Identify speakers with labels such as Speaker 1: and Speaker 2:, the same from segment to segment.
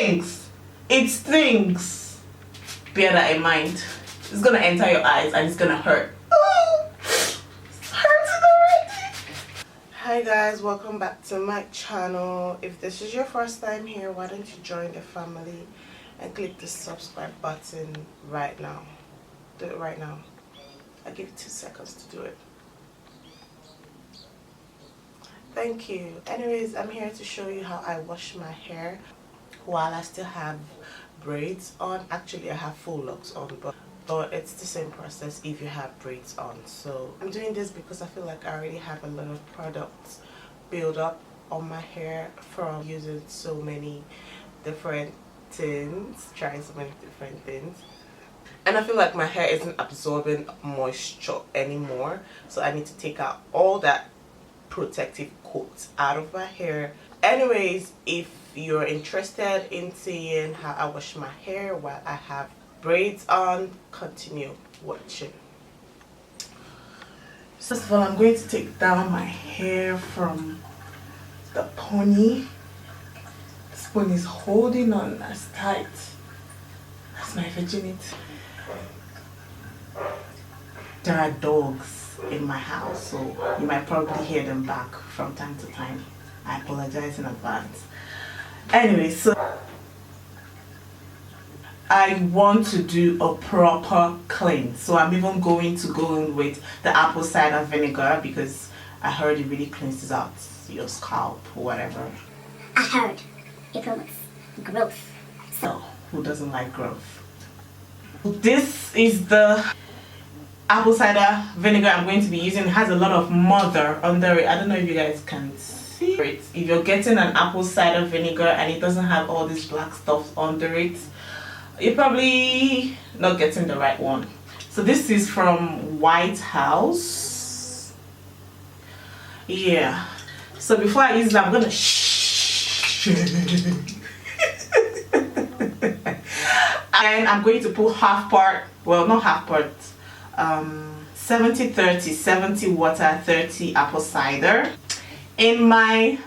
Speaker 1: stinks. It stinks. Bear that in mind. It's gonna enter your eyes and it's gonna hurt. Oh, it's hurting already. Hi guys, welcome back to my channel. If this is your first time here, why don't you join the family and click the subscribe button right now. Do it right now. I'll give you 2 seconds to do it. Thank you. Anyways, I'm here to show you how I wash my hair while I still have braids on. Actually, I have full locks on, but it's the same process if you have braids on. So I'm doing this because I feel like I already have a lot of products built up on my hair from using so many different things, trying so many different things. And I feel like my hair isn't absorbing moisture anymore. So I need to take out all that protective coat out of my hair. Anyways, if you're interested in seeing how I wash my hair while I have braids on, continue watching. First of all, I'm going to take down my hair from the pony. This pony is holding on as tight as my virginity. There are dogs in my house, so you might probably hear them back from time to time. I apologize in advance. Anyway, so I want to do a proper cleanse, so I'm even going to go in with the apple cider vinegar because I heard it really cleanses out your scalp or whatever.
Speaker 2: I heard it promotes growth.
Speaker 1: So who doesn't like growth? This is the apple cider vinegar I'm going to be using. It has a lot of mother under it. I don't know if you guys can see it. If you're getting an apple cider vinegar and it doesn't have all this black stuff under it, you're probably not getting the right one. So this is from White House. Yeah. So before I use it, I'm gonna and I'm going to put half part, well, not half part, 70-30, 70 water, 30 apple cider in my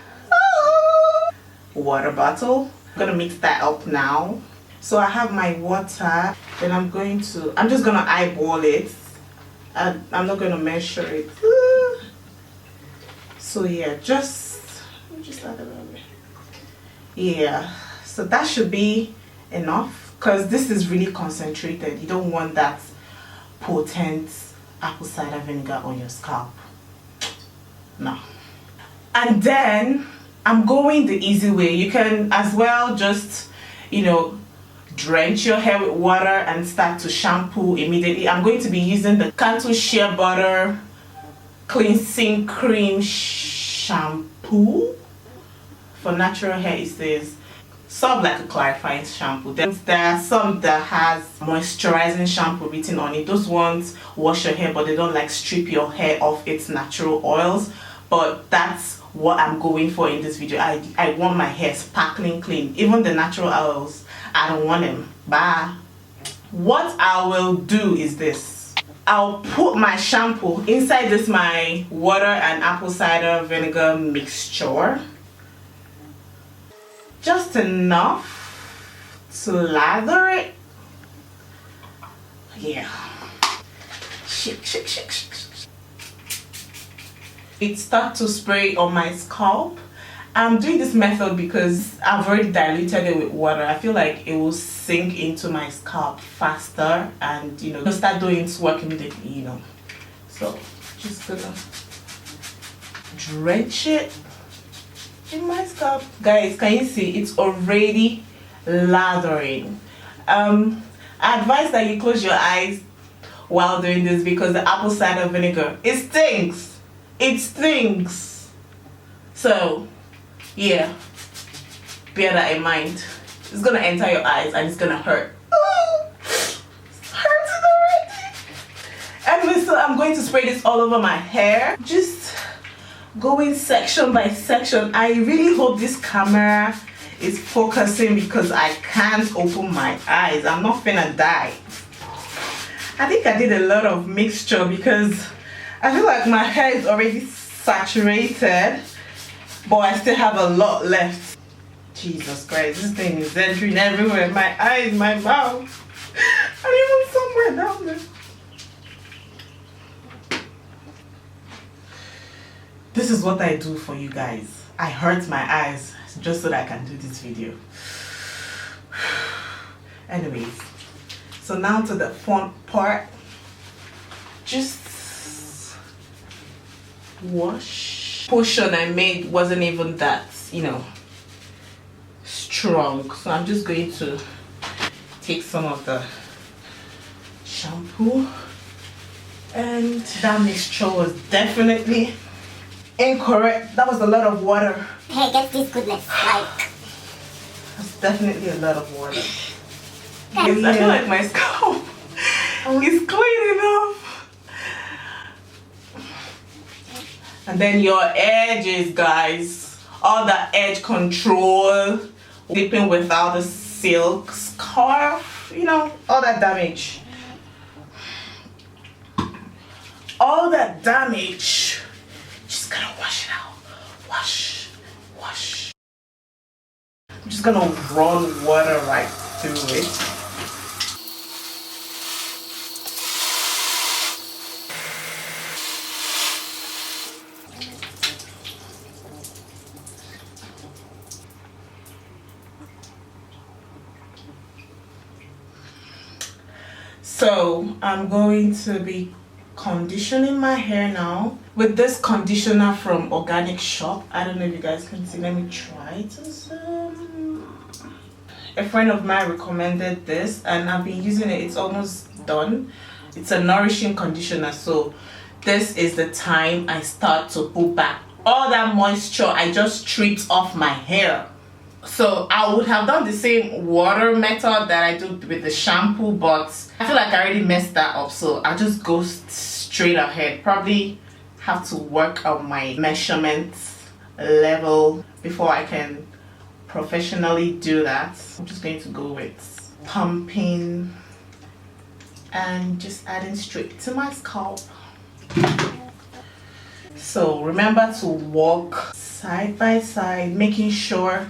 Speaker 1: water bottle. I'm gonna mix that up now. So I have my water, then I'm just gonna eyeball it. I'm not gonna measure it. So yeah, just add a little bit. Yeah, so that should be enough because this is really concentrated. You don't want that potent apple cider vinegar on your scalp. No. And then I'm going the easy way. You can as well just, you know, drench your hair with water and start to shampoo immediately. I'm going to be using the Cantu shea butter cleansing cream shampoo. For natural hair, it says sort of like a clarifying shampoo. Then there are some that has moisturizing shampoo written on it. Those ones wash your hair, but they don't like strip your hair of its natural oils. But that's what I'm going for in this video. I want my hair sparkling clean. Even the natural oils, I don't want them. Bye. What I will do is this. I'll put my shampoo inside this my water and apple cider vinegar mixture. Just enough to lather it. Yeah. Shake, shake, shake, shake, shake. It starts to spray on my scalp. I'm doing this method because I've already diluted it with water. I feel like it will sink into my scalp faster and, you know, start doing its work immediately, you know. So just gonna drench it in my scalp. Guys, can you see it's already lathering? I advise that you close your eyes while doing this because the apple cider vinegar, it stinks. It stinks. So yeah, bear that in mind. It's gonna enter your eyes and it's gonna hurt. Oh, it's hurting already. Anyway, so I'm going to spray this all over my hair. Just going section by section. I really hope this camera is focusing because I can't open my eyes. I'm not finna die. I think I did a lot of mixture because I feel like my hair is already saturated, but I still have a lot left. Jesus Christ, this thing is entering everywhere. My eyes, my mouth, and even somewhere down there. This is what I do for you guys. I hurt my eyes just so that I can do this video. Anyways, so now to the fun part. Just wash. Potion I made wasn't even that, you know, strong, so I'm just going to take some of the shampoo, and that mixture was definitely incorrect. That was a lot of water.
Speaker 2: Hey, get this goodness, like.
Speaker 1: That's definitely a lot of water. Yes, I feel like my scalp is clean enough. And then your edges, guys, all the edge control, dipping without the silk scarf, you know, all that damage. All that damage. Just gonna wash it out. Wash, wash. I'm just gonna run water right through it. So I'm going to be conditioning my hair now with this conditioner from Organic Shop. I don't know if you guys can see. Let me try to zoom. A friend of mine recommended this and I've been using it. It's almost done. It's a nourishing conditioner, so this is the time I start to put back all that moisture I just stripped off my hair. So I would have done the same water method that I do with the shampoo, but I feel like I already messed that up, so I'll just go straight ahead. Probably have to work on my measurements level before I can professionally do that. I'm just going to go with pumping and just adding straight to my scalp. So remember to walk side by side, making sure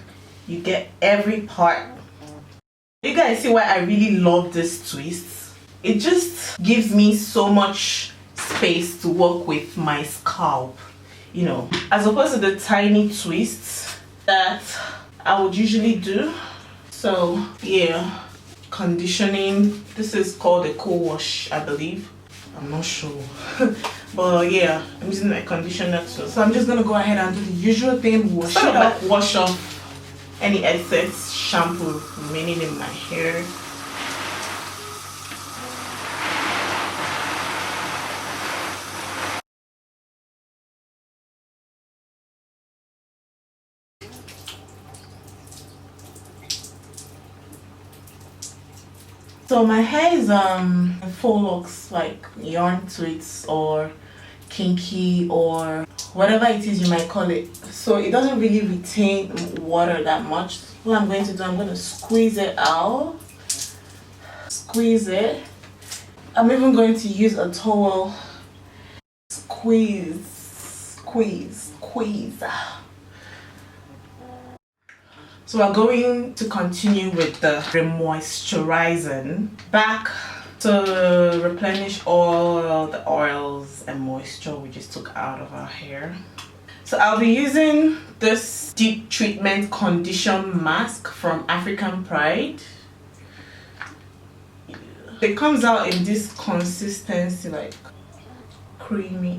Speaker 1: you get every part. You guys see why I really love this twist? It just gives me so much space to work with my scalp, you know, as opposed to the tiny twists that I would usually do. So yeah, conditioning. This is called a co-wash, I believe. I'm not sure. But yeah, I'm using my conditioner too. So I'm just gonna go ahead and do the usual thing. Wash off any excess shampoo remaining in my hair. So my hair is Faux Locs, like yarn twists or kinky or whatever it is you might call it. So it doesn't really retain water that much. What I'm going to do, I'm going to squeeze it out. Squeeze it. I'm even going to use a towel. Squeeze, squeeze, squeeze. So we're going to continue with the remoisturizing back to replenish all the oils and moisture we just took out of our hair. So I'll be using this deep treatment condition mask from African Pride. It comes out in this consistency, like creamy.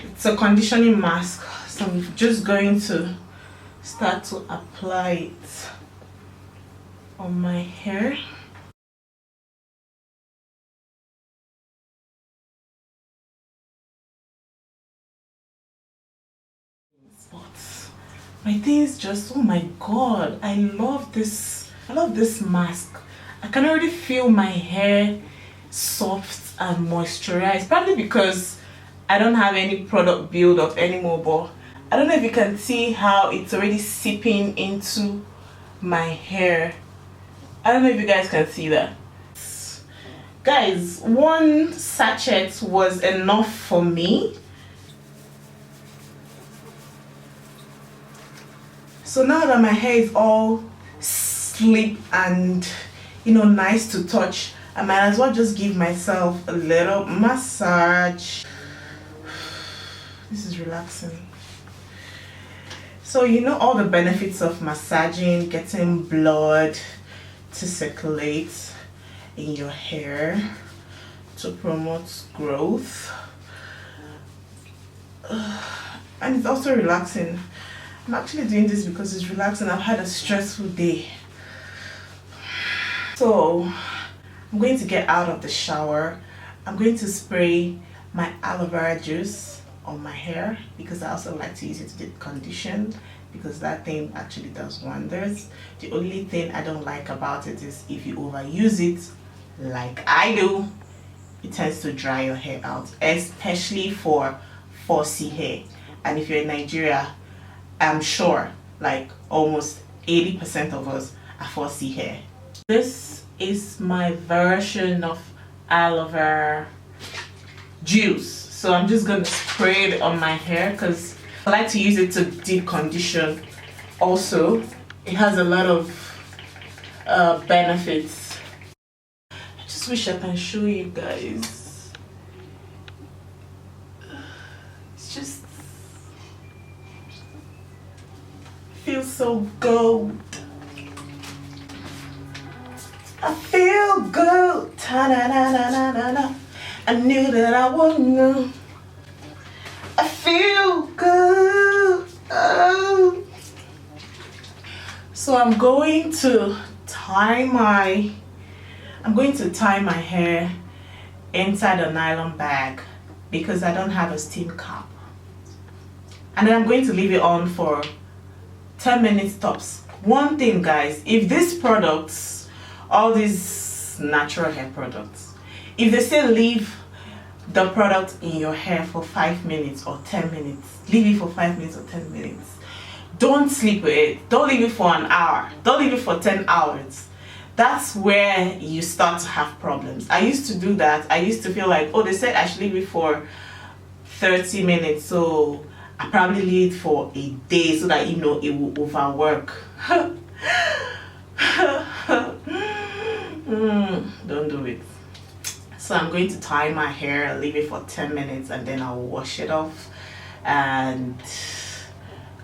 Speaker 1: It's a conditioning mask, so I'm just going to start to apply it on my hair. My thing is just, oh my god, I love this mask. I can already feel my hair soft and moisturized, probably because I don't have any product build up anymore, but I don't know if you can see how it's already seeping into my hair. I don't know if you guys can see that. Guys, one sachet was enough for me. So So now that my hair is all sleek and, you know, nice to touch, I might as well just give myself a little massage. This is relaxing. So you know all the benefits of massaging, getting blood to circulate in your hair to promote growth. And it's also relaxing. I'm actually doing this because it's relaxing. I've had a stressful day. So I'm going to get out of the shower. I'm going to spray my aloe vera juice on my hair because I also like to use it to deep condition because that thing actually does wonders. The only thing I don't like about it is if you overuse it like I do, it tends to dry your hair out, especially for 4C hair. And if you're in Nigeria, I'm sure like almost 80% of us are 4C hair. This is my version of aloe vera juice. So I'm just going to spray it on my hair because I like to use it to deep condition. Also, it has a lot of benefits. I just wish I can show you guys. It's just feels so good. I feel good. Ta-na-na-na-na-na. I knew that I would know. I feel good. Oh. So I'm going to tie my hair inside a nylon bag because I don't have a steam cap. And then I'm going to leave it on for 10 minutes tops. One thing, guys, if these products, all these natural hair products, if they say leave the product in your hair for 5 minutes or 10 minutes, leave it for 5 minutes or 10 minutes. Don't sleep with it. Don't leave it for an hour. Don't leave it for 10 hours. That's where you start to have problems. I used to do that. I used to feel like, oh, they said I should leave it for 30 minutes. So I probably leave it for a day so that, you know, it will overwork. Don't do it. So I'm going to tie my hair, leave it for 10 minutes, and then I'll wash it off and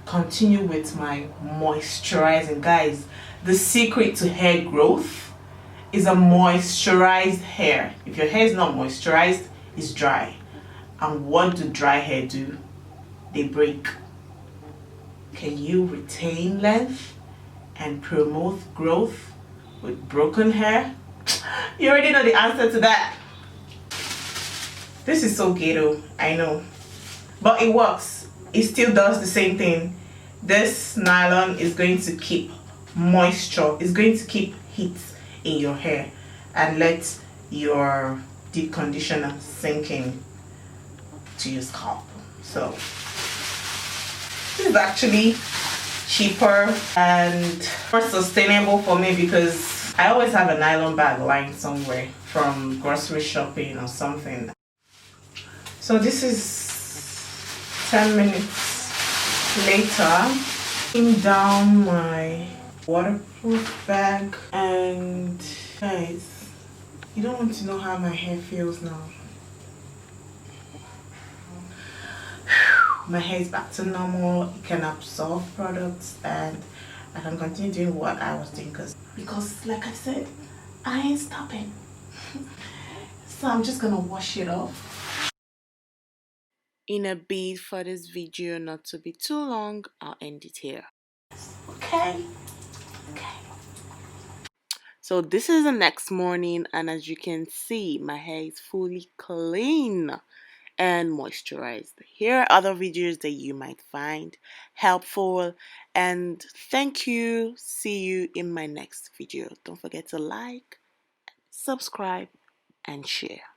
Speaker 1: continue with my moisturizing. Guys, the secret to hair growth is a moisturized hair. If your hair is not moisturized, it's dry. And what do dry hair do? They break. Can you retain length and promote growth with broken hair? You already know the answer to that. This is so ghetto, I know, but it works. It still does the same thing. This nylon is going to keep moisture, it's going to keep heat in your hair and let your deep conditioner sink in to your scalp. So this is actually cheaper and more sustainable for me because I always have a nylon bag lying somewhere from grocery shopping or something. So this is 10 minutes later. Putting down my waterproof bag, and guys, you don't want to know how my hair feels now. My hair is back to normal. It can absorb products and I can continue doing what I was doing because like I said, I ain't stopping. So I'm just gonna wash it off. In a bid for this video not to be too long, I'll end it here. Okay. So this is the next morning, and as you can see, my hair is fully clean and moisturized. Here are other videos that you might find helpful, and thank you. See you in my next video. Don't forget to like, subscribe, and share.